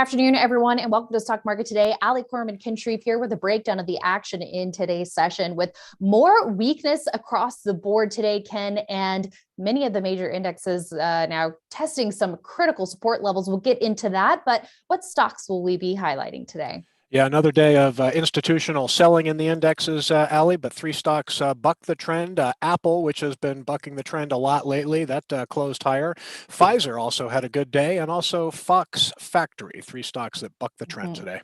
afternoon, everyone, and welcome to Stock Market Today. Ali Corman-Kinshrief here with a breakdown of the action in today's session with more weakness across the board today, Ken, and many of the major indexes now testing some critical support levels. We'll get into that, but what stocks will we be highlighting today? Yeah, another day of institutional selling in the indexes, Ali, but three stocks buck the trend. Apple, which has been bucking the trend a lot lately, that closed higher. Pfizer also had a good day, and also Fox Factory, three stocks that buck the trend today.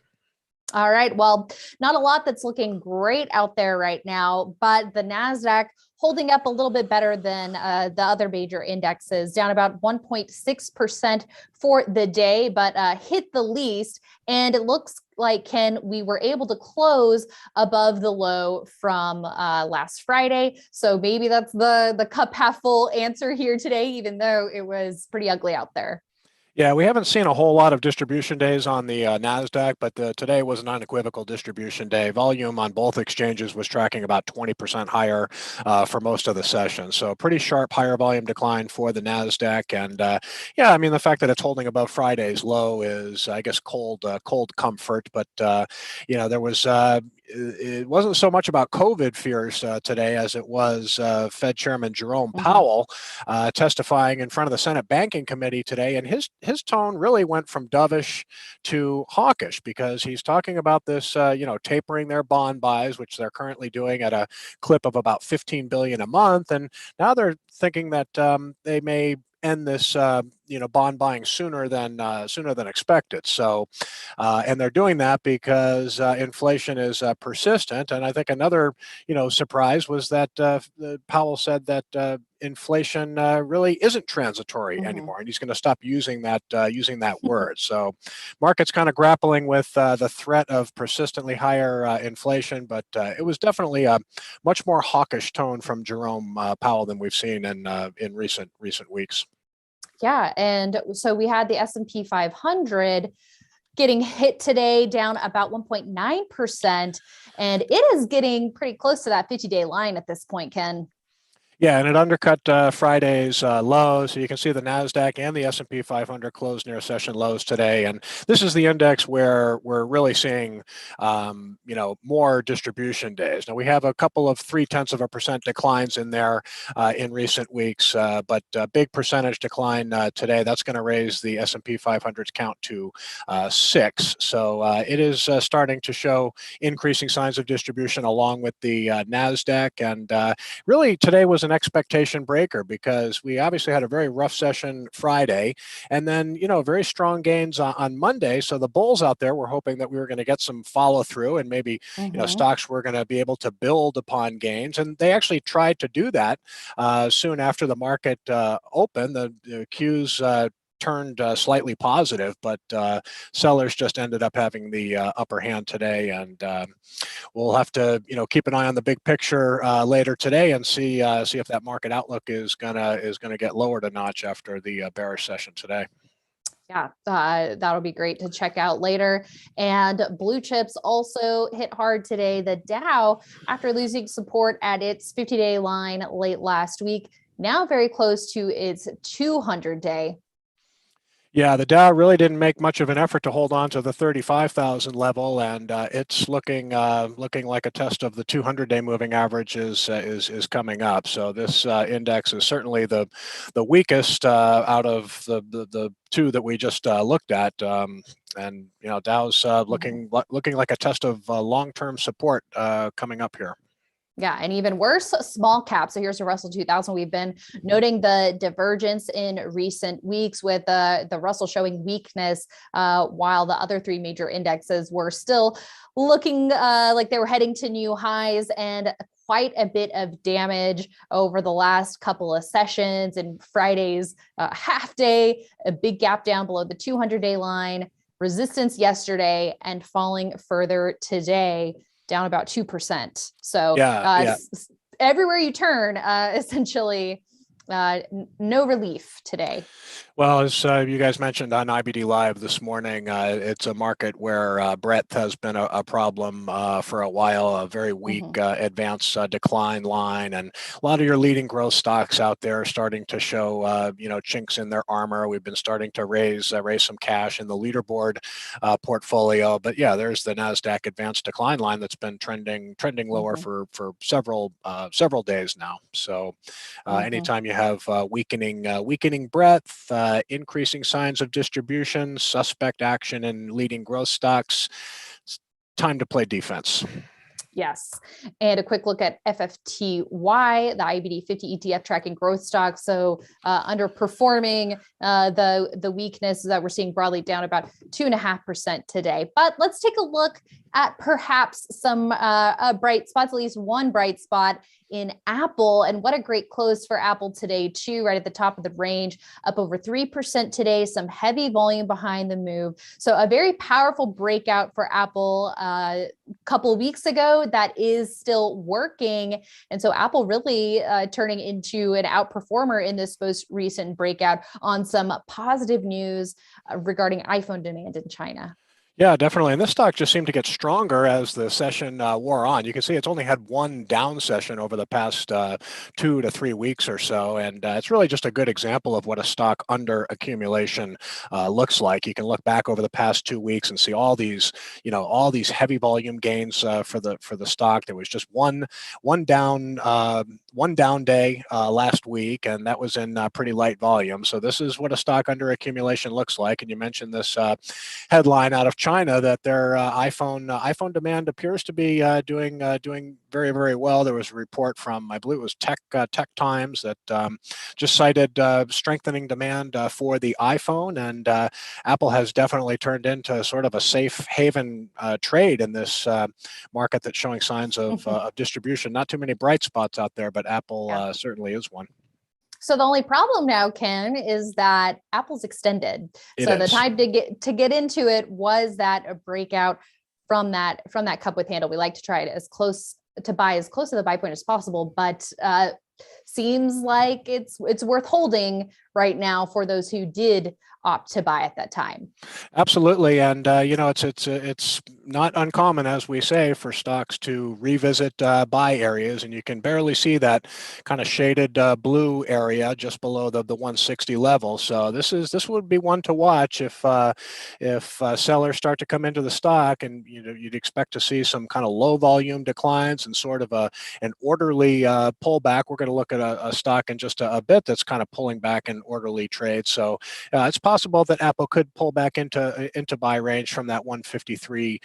All right. Well, not a lot that's looking great out there right now, but the NASDAQ holding up a little bit better than the other major indexes, down about 1.6% for the day, but hit the least. And it looks like, Ken, we were able to close above the low from last Friday. So maybe that's the cup half full answer here today, even though it was pretty ugly out there. Yeah, we haven't seen a whole lot of distribution days on the NASDAQ, but today was an unequivocal distribution day. Volume on both exchanges was tracking about 20% higher for most of the session. So pretty sharp higher volume decline for the NASDAQ. And yeah, I mean, the fact that it's holding above Friday's low is, I guess, cold comfort. But, there was it wasn't so much about COVID fears today as it was Fed Chairman Jerome Powell testifying in front of the Senate Banking Committee today. And his tone really went from dovish to hawkish because he's talking about this, tapering their bond buys, which they're currently doing at a clip of about $15 billion a month. And now they're thinking that they may end this, bond buying sooner than expected. So, and they're doing that because inflation is persistent. And I think another, surprise was that Powell said that inflation really isn't transitory anymore, and he's going to stop using that word. So, market's kind of grappling with the threat of persistently higher inflation, but it was definitely a much more hawkish tone from Jerome Powell than we've seen in recent weeks. Yeah, and so we had the S&P 500 getting hit today, down about 1.9%, and it is getting pretty close to that 50-day line at this point, Ken. Yeah, and it undercut Friday's low. So you can see the NASDAQ and the S&P 500 closed near session lows today. And this is the index where we're really seeing, more distribution days. Now, we have a couple of 0.3% declines in there in recent weeks, but a big percentage decline today. That's going to raise the S&P 500's count to 6. So it is starting to show increasing signs of distribution along with the NASDAQ. And really, today was an expectation breaker because we obviously had a very rough session Friday and then, very strong gains on Monday. So the bulls out there were hoping that we were going to get some follow through and maybe, stocks were going to be able to build upon gains. And they actually tried to do that soon after the market opened. The Qs turned slightly positive, but sellers just ended up having the upper hand today. And we'll have to, keep an eye on the big picture later today and see if that market outlook is gonna get lowered a notch after the bearish session today. Yeah, that'll be great to check out later. And blue chips also hit hard today. The Dow, after losing support at its 50-day line late last week, now very close to its 200-day. Yeah, the Dow really didn't make much of an effort to hold on to the 35,000 level, and it's looking like a test of the 200-day moving average is coming up. So this index is certainly the weakest out of the two that we just looked at. And Dow's looking like a test of long-term support coming up here. Yeah, and even worse, small cap. So here's the Russell 2000. We've been noting the divergence in recent weeks with the Russell showing weakness while the other three major indexes were still looking like they were heading to new highs, and quite a bit of damage over the last couple of sessions. And Friday's half day, a big gap down below the 200-day line, resistance yesterday, and falling further today, down about 2%. So everywhere you turn, essentially, no relief today. Well, as you guys mentioned on IBD Live this morning, it's a market where breadth has been a problem for a while, a very weak advanced decline line. And a lot of your leading growth stocks out there are starting to show, chinks in their armor. We've been starting to raise some cash in the leaderboard portfolio. But yeah, there's the NASDAQ advanced decline line that's been trending lower for several days now. So anytime you have weakening breadth, increasing signs of distribution, suspect action in leading growth stocks, it's time to play defense. Yes. And a quick look at FFTY, the IBD 50 ETF tracking growth stocks. So underperforming the weakness that we're seeing broadly, down about 2.5% today. But let's take a look at perhaps some bright spots, at least one bright spot in Apple. And what a great close for Apple today, too, right at the top of the range, up over 3% today, some heavy volume behind the move. So a very powerful breakout for Apple a couple of weeks ago that is still working. And so Apple really turning into an outperformer in this most recent breakout on some positive news regarding iPhone demand in China. Yeah, definitely. And this stock just seemed to get stronger as the session wore on. You can see it's only had one down session over the past 2 to 3 weeks or so. And it's really just a good example of what a stock under accumulation looks like. You can look back over the past 2 weeks and see all these heavy volume gains for the stock. There was just one down day last week, and that was in pretty light volume. So this is what a stock under accumulation looks like. And you mentioned this headline out of China that their iPhone demand appears to be doing very, very well. There was a report from, I believe it was Tech Times, that just cited strengthening demand for the iPhone, and Apple has definitely turned into sort of a safe haven trade in this market that's showing signs of distribution. Not too many bright spots out there, but Apple certainly is one. So the only problem now, Ken, is that Apple's extended. The time to get into it was that a breakout from that cup with handle. We like to try it as close to the buy point as possible, but seems like it's worth holding right now for those who did opt to buy at that time. Absolutely. And, it's not uncommon, as we say, for stocks to revisit buy areas. And you can barely see that kind of shaded blue area just below the 160 level. So this would be one to watch if sellers start to come into the stock, and you'd expect to see some kind of low volume declines and sort of an orderly pullback. We're going to look at a stock in just a bit that's kind of pulling back in orderly trade. So it's possible that Apple could pull back into buy range from that 153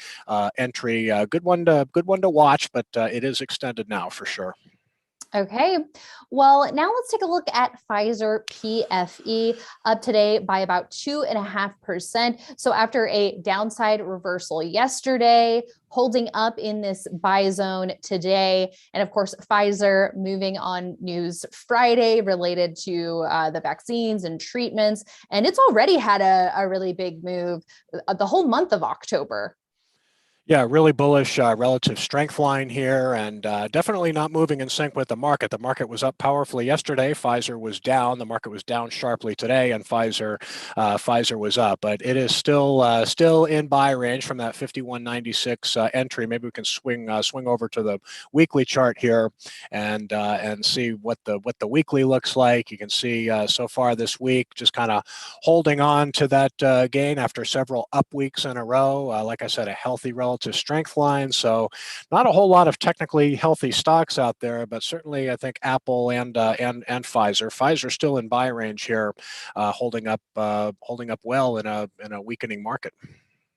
entry. Good one to watch, but it is extended now for sure. Okay, well, now let's take a look at Pfizer PFE, up today by about 2.5%. So after a downside reversal yesterday, holding up in this buy zone today. And of course, Pfizer moving on news Friday related to the vaccines and treatments. And it's already had a really big move the whole month of October. Yeah, really bullish relative strength line here, and definitely not moving in sync with the market. The market was up powerfully yesterday. Pfizer was down. The market was down sharply today, and Pfizer was up. But it is still in buy range from that 51.96 entry. Maybe we can swing over to the weekly chart here and see what the weekly looks like. You can see so far this week just kind of holding on to that gain after several up weeks in a row. Like I said, a healthy relative strength line. So not a whole lot of technically healthy stocks out there, but certainly I think Apple and Pfizer. Pfizer still in buy range here, holding up well in a weakening market.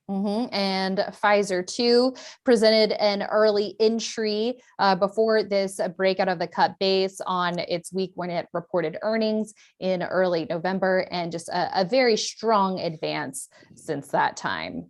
And Pfizer too presented an early entry before this breakout of the cut base on its week when it reported earnings in early November, and just a very strong advance since that time.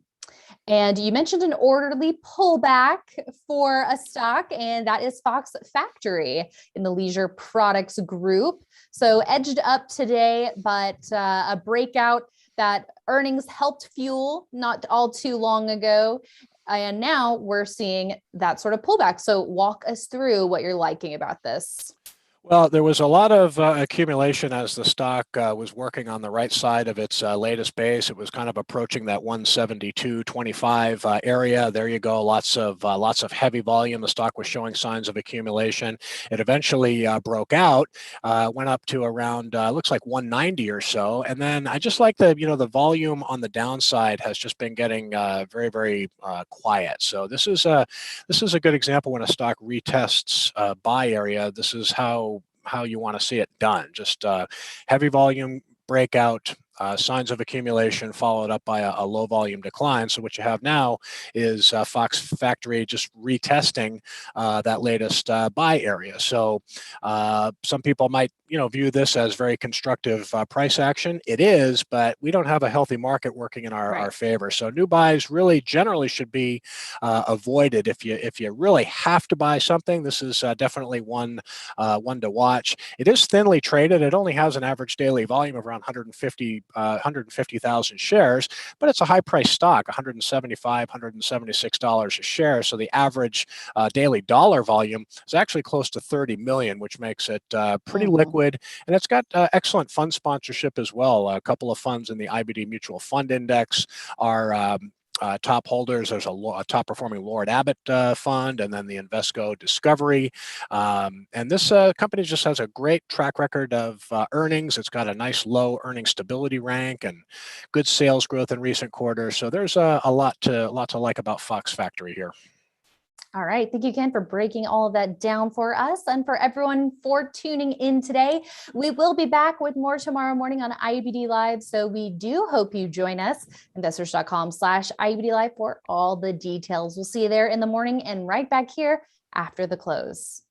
And you mentioned an orderly pullback for a stock, and that is Fox Factory in the leisure products group. So edged up today, but a breakout that earnings helped fuel not all too long ago. And now we're seeing that sort of pullback. So walk us through what you're liking about this. Well, there was a lot of accumulation as the stock was working on the right side of its latest base. It was kind of approaching that 172.25 area. There you go. Lots of heavy volume. The stock was showing signs of accumulation. It eventually broke out, went up to around looks like 190 or so, and then I just like the volume on the downside has just been getting very quiet. So this is a good example when a stock retests buy area. This is how you want to see it done. Just heavy volume breakout, signs of accumulation followed up by a low volume decline. So what you have now is Fox Factory just retesting that latest buy area. So some people might view this as very constructive price action. It is, but we don't have a healthy market working in our favor. So new buys really generally should be avoided. If you really have to buy something, this is definitely one to watch. It is thinly traded. It only has an average daily volume of around 150,000 shares, but it's a high price stock, $175, $176 a share. So the average daily dollar volume is actually close to 30 million, which makes it pretty liquid. And it's got excellent fund sponsorship as well. A couple of funds in the IBD Mutual Fund Index are top holders. There's a top performing Lord Abbett fund, and then the Invesco Discovery. And this company just has a great track record of earnings. It's got a nice low earning stability rank and good sales growth in recent quarters. So there's a lot to like about Fox Factory here. All right. Thank you, Ken, for breaking all of that down for us and for everyone for tuning in today. We will be back with more tomorrow morning on IBD Live. So we do hope you join us, investors.com/IBD Live for all the details. We'll see you there in the morning and right back here after the close.